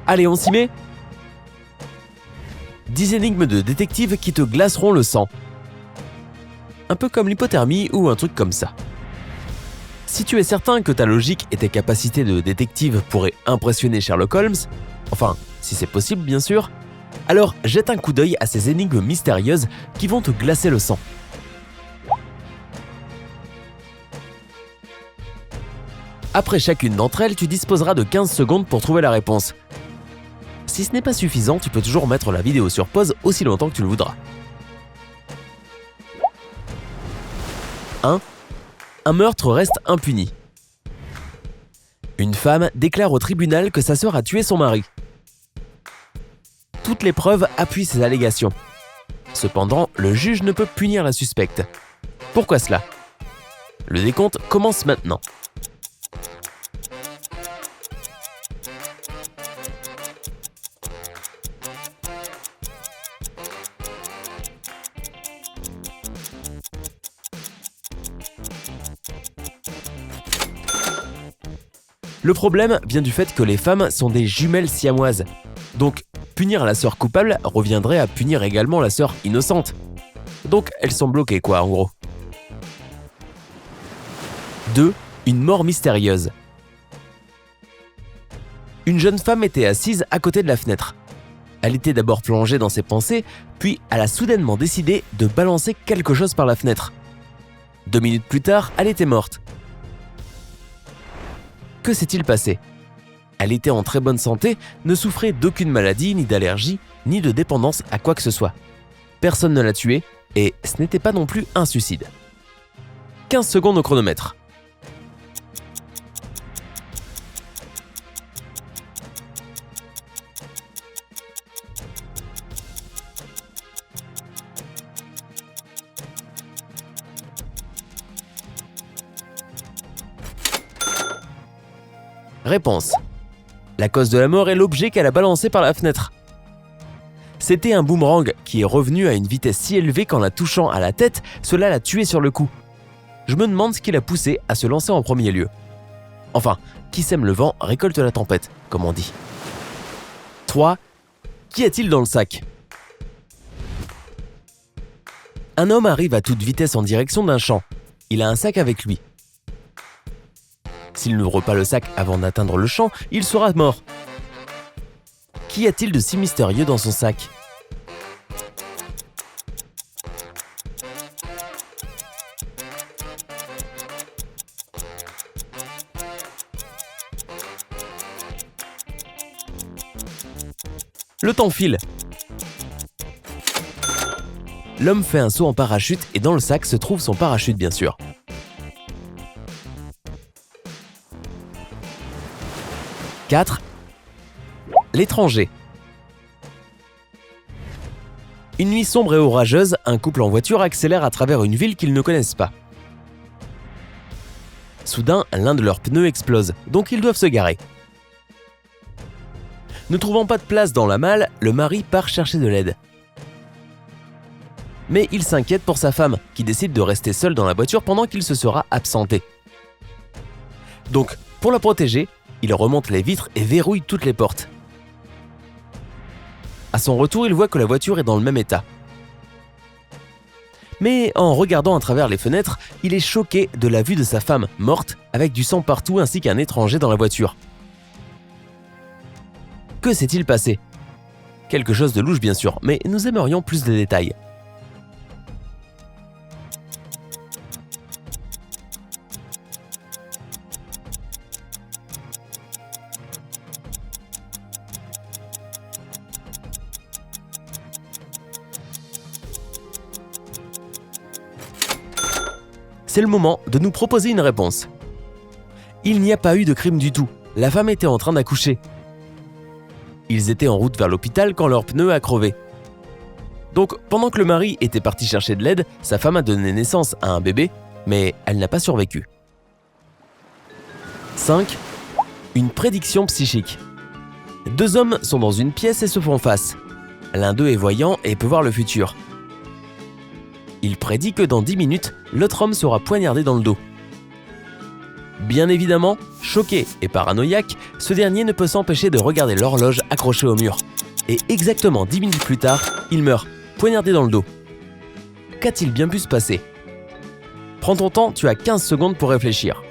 Allez, on s'y met ? 10 énigmes de détective qui te glaceront le sang. Un peu comme l'hypothermie ou un truc comme ça. Si tu es certain que ta logique et tes capacités de détective pourraient impressionner Sherlock Holmes, enfin, si c'est possible bien sûr, alors jette un coup d'œil à ces énigmes mystérieuses qui vont te glacer le sang. Après chacune d'entre elles, tu disposeras de 15 secondes pour trouver la réponse. Si ce n'est pas suffisant, tu peux toujours mettre la vidéo sur pause aussi longtemps que tu le voudras. 1. Un meurtre reste impuni. Une femme déclare au tribunal que sa sœur a tué son mari. Toutes les preuves appuient ces allégations. Cependant, le juge ne peut punir la suspecte. Pourquoi cela ? Le décompte commence maintenant. Le problème vient du fait que les femmes sont des jumelles siamoises. Donc, punir la sœur coupable reviendrait à punir également la sœur innocente. Donc, elles sont bloquées quoi, en gros. 2. Une mort mystérieuse. Une jeune femme était assise à côté de la fenêtre. Elle était d'abord plongée dans ses pensées, puis elle a soudainement décidé de balancer quelque chose par la fenêtre. 2 minutes plus tard, elle était morte. Que s'est-il passé ? Elle était en très bonne santé, ne souffrait d'aucune maladie, ni d'allergie, ni de dépendance à quoi que ce soit. Personne ne l'a tuée, et ce n'était pas non plus un suicide. 15 secondes au chronomètre. Réponse. La cause de la mort est l'objet qu'elle a balancé par la fenêtre. C'était un boomerang qui est revenu à une vitesse si élevée qu'en la touchant à la tête, cela l'a tué sur le coup. Je me demande ce qui l'a poussé à se lancer en premier lieu. Enfin, qui sème le vent récolte la tempête, comme on dit. 3. Qu'y a-t-il dans le sac ? Un homme arrive à toute vitesse en direction d'un champ. Il a un sac avec lui. S'il n'ouvre pas le sac avant d'atteindre le champ, il sera mort. Qu'y a-t-il de si mystérieux dans son sac ? Le temps file. L'homme fait un saut en parachute et dans le sac se trouve son parachute bien sûr. 4. L'étranger. Une nuit sombre et orageuse, un couple en voiture accélère à travers une ville qu'ils ne connaissent pas. Soudain, l'un de leurs pneus explose, donc ils doivent se garer. Ne trouvant pas de place dans la malle, le mari part chercher de l'aide. Mais il s'inquiète pour sa femme, qui décide de rester seule dans la voiture pendant qu'il se sera absenté. Donc, pour la protéger, il remonte les vitres et verrouille toutes les portes. À son retour, il voit que la voiture est dans le même état. Mais en regardant à travers les fenêtres, il est choqué de la vue de sa femme morte avec du sang partout ainsi qu'un étranger dans la voiture. Que s'est-il passé ? Quelque chose de louche bien sûr, mais nous aimerions plus de détails. C'est le moment de nous proposer une réponse. Il n'y a pas eu de crime du tout. La femme était en train d'accoucher. Ils étaient en route vers l'hôpital quand leur pneu a crevé. Donc, pendant que le mari était parti chercher de l'aide, sa femme a donné naissance à un bébé, mais elle n'a pas survécu. 5. Une prédiction psychique. 2 hommes sont dans une pièce et se font face. L'un d'eux est voyant et peut voir le futur. Il prédit que dans 10 minutes, l'autre homme sera poignardé dans le dos. Bien évidemment, choqué et paranoïaque, ce dernier ne peut s'empêcher de regarder l'horloge accrochée au mur. Et exactement 10 minutes plus tard, il meurt, poignardé dans le dos. Qu'a-t-il bien pu se passer? Prends ton temps, tu as 15 secondes pour réfléchir.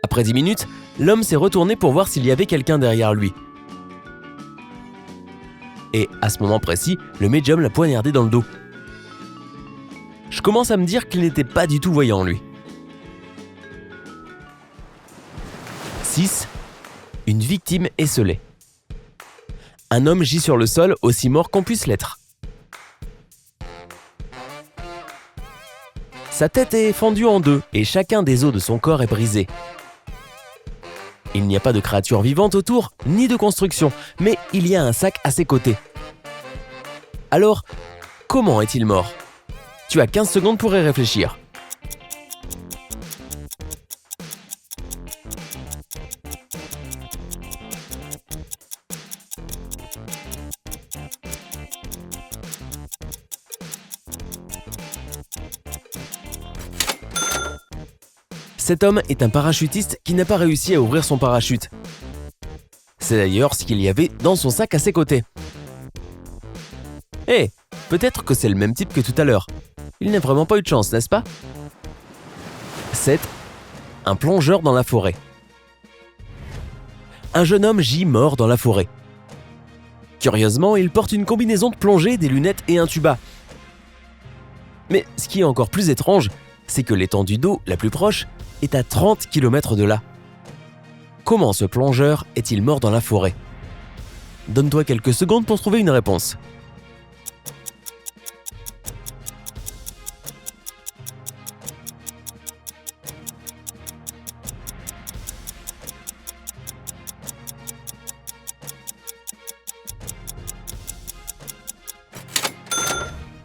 Après 10 minutes, l'homme s'est retourné pour voir s'il y avait quelqu'un derrière lui. Et à ce moment précis, le médium l'a poignardé dans le dos. Je commence à me dire qu'il n'était pas du tout voyant, lui. 6. Une victime esseulée. Un homme gît sur le sol, aussi mort qu'on puisse l'être. Sa tête est fendue en deux et chacun des os de son corps est brisé. Il n'y a pas de créature vivante autour, ni de construction, mais il y a un sac à ses côtés. Alors, comment est-il mort? Tu as 15 secondes pour y réfléchir. Cet homme est un parachutiste qui n'a pas réussi à ouvrir son parachute. C'est d'ailleurs ce qu'il y avait dans son sac à ses côtés. Peut-être que c'est le même type que tout à l'heure. Il n'a vraiment pas eu de chance, n'est-ce pas? 7. Un plongeur dans la forêt. Un jeune homme gît mort dans la forêt. Curieusement, il porte une combinaison de plongée, des lunettes et un tuba. Mais ce qui est encore plus étrange, c'est que l'étendue d'eau la plus proche est à 30 km de là. Comment ce plongeur est-il mort dans la forêt? Donne-toi quelques secondes pour trouver une réponse.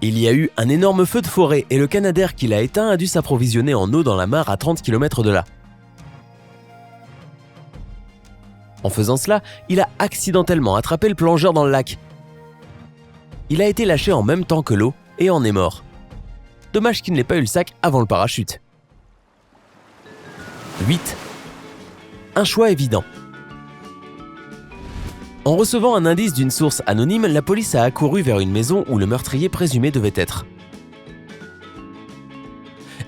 Il y a eu un énorme feu de forêt et le Canadair qui l'a éteint a dû s'approvisionner en eau dans la mare à 30 km de là. En faisant cela, il a accidentellement attrapé le plongeur dans le lac. Il a été lâché en même temps que l'eau et en est mort. Dommage qu'il n'ait pas eu le sac avant le parachute. 8. Un choix évident. En recevant un indice d'une source anonyme, la police a accouru vers une maison où le meurtrier présumé devait être.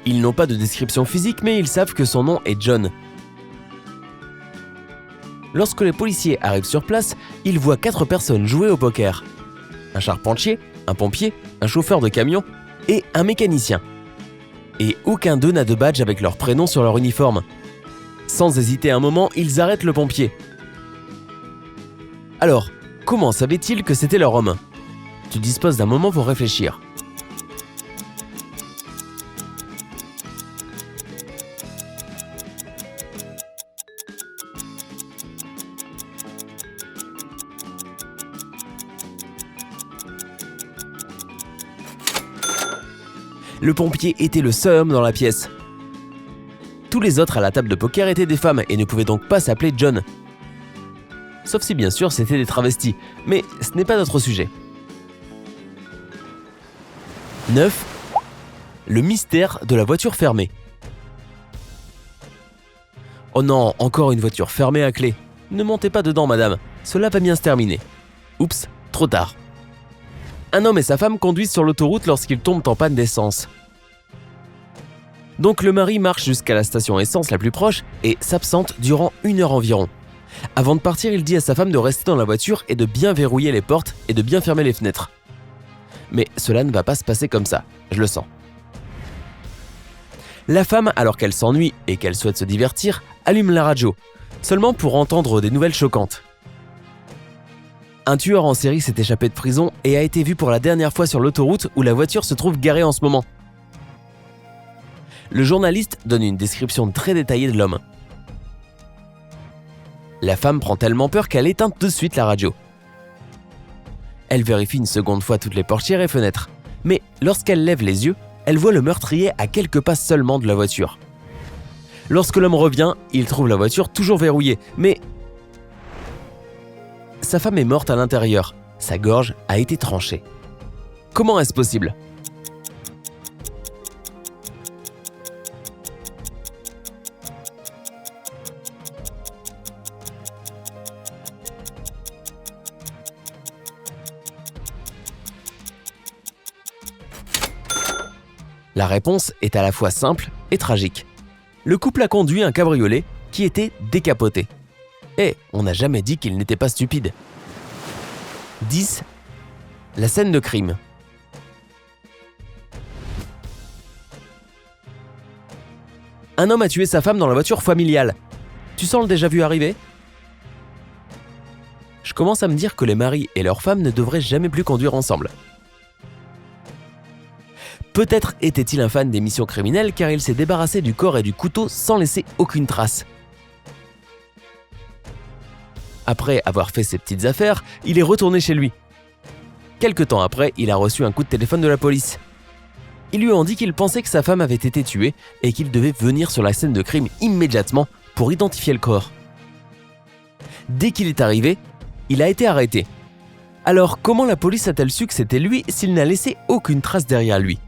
Ils n'ont pas de description physique, mais ils savent que son nom est John. Lorsque les policiers arrivent sur place, ils voient 4 personnes jouer au poker. Un charpentier, un pompier, un chauffeur de camion et un mécanicien. Et aucun d'eux n'a de badge avec leur prénom sur leur uniforme. Sans hésiter un moment, ils arrêtent le pompier. Alors, comment savaient-ils que c'était leur homme? Tu disposes d'un moment pour réfléchir. Le pompier était le seul homme dans la pièce. Tous les autres à la table de poker étaient des femmes et ne pouvaient donc pas s'appeler John. Sauf si bien sûr c'était des travestis, mais ce n'est pas notre sujet. 9. Le mystère de la voiture fermée. Oh non, encore une voiture fermée à clé. Ne montez pas dedans, madame, cela va bien se terminer. Oups, trop tard. Un homme et sa femme conduisent sur l'autoroute lorsqu'ils tombent en panne d'essence. Donc le mari marche jusqu'à la station essence la plus proche et s'absente durant 1 heure environ. Avant de partir, il dit à sa femme de rester dans la voiture et de bien verrouiller les portes et de bien fermer les fenêtres. Mais cela ne va pas se passer comme ça, je le sens. La femme, alors qu'elle s'ennuie et qu'elle souhaite se divertir, allume la radio, seulement pour entendre des nouvelles choquantes. Un tueur en série s'est échappé de prison et a été vu pour la dernière fois sur l'autoroute où la voiture se trouve garée en ce moment. Le journaliste donne une description très détaillée de l'homme. La femme prend tellement peur qu'elle éteint de suite la radio. Elle vérifie une seconde fois toutes les portières et fenêtres, mais lorsqu'elle lève les yeux, elle voit le meurtrier à quelques pas seulement de la voiture, Lorsque l'homme revient, il trouve la voiture toujours verrouillée, mais sa femme est morte à l'intérieur. Sa gorge a été tranchée. Comment est-ce possible ? La réponse est à la fois simple et tragique. Le couple a conduit un cabriolet qui était décapoté. Et on n'a jamais dit qu'il n'était pas stupide. 10. La scène de crime. Un homme a tué sa femme dans la voiture familiale. Tu sens le déjà-vu arriver ? Je commence à me dire que les maris et leurs femmes ne devraient jamais plus conduire ensemble. Peut-être était-il un fan d'émissions criminelles car il s'est débarrassé du corps et du couteau sans laisser aucune trace. Après avoir fait ses petites affaires, il est retourné chez lui. Quelque temps après, il a reçu un coup de téléphone de la police. Ils lui ont dit qu'il pensait que sa femme avait été tuée et qu'il devait venir sur la scène de crime immédiatement pour identifier le corps. Dès qu'il est arrivé, il a été arrêté. Alors comment la police a-t-elle su que c'était lui s'il n'a laissé aucune trace derrière lui ?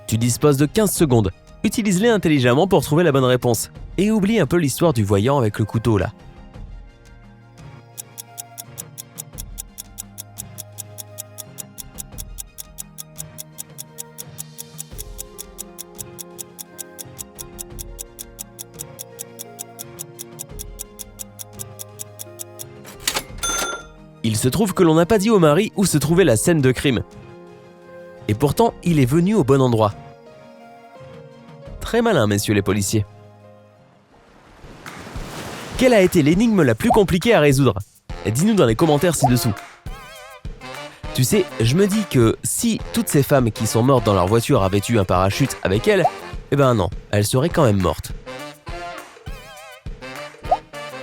Tu disposes de 15 secondes. Utilise-les intelligemment pour trouver la bonne réponse. Et oublie un peu l'histoire du voyant avec le couteau là. Il se trouve que l'on n'a pas dit au mari où se trouvait la scène de crime. Et pourtant, il est venu au bon endroit. Très malin, messieurs les policiers. Quelle a été l'énigme la plus compliquée à résoudre ? Dis-nous dans les commentaires ci-dessous. Tu sais, je me dis que si toutes ces femmes qui sont mortes dans leur voiture avaient eu un parachute avec elles, eh ben non, elles seraient quand même mortes.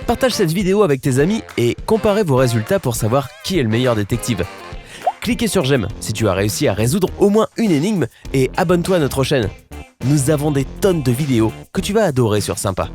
Partage cette vidéo avec tes amis et comparez vos résultats pour savoir qui est le meilleur détective. Cliquez sur j'aime si tu as réussi à résoudre au moins une énigme et abonne-toi à notre chaîne. Nous avons des tonnes de vidéos que tu vas adorer sur Sympa.